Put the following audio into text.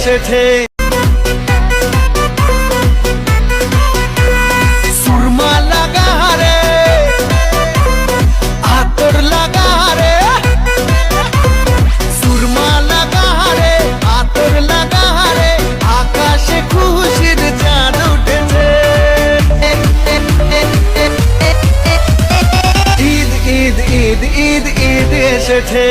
এসেছে। সুরমা লাগা রে, আতর লাগা রে, সুরমা লাগা রে, আতর লাগা রে, আকাশে খুশির চাঁদ উঠেছে। ঈদ ঈদ ঈদ ঈদ ঈদ এসেছে।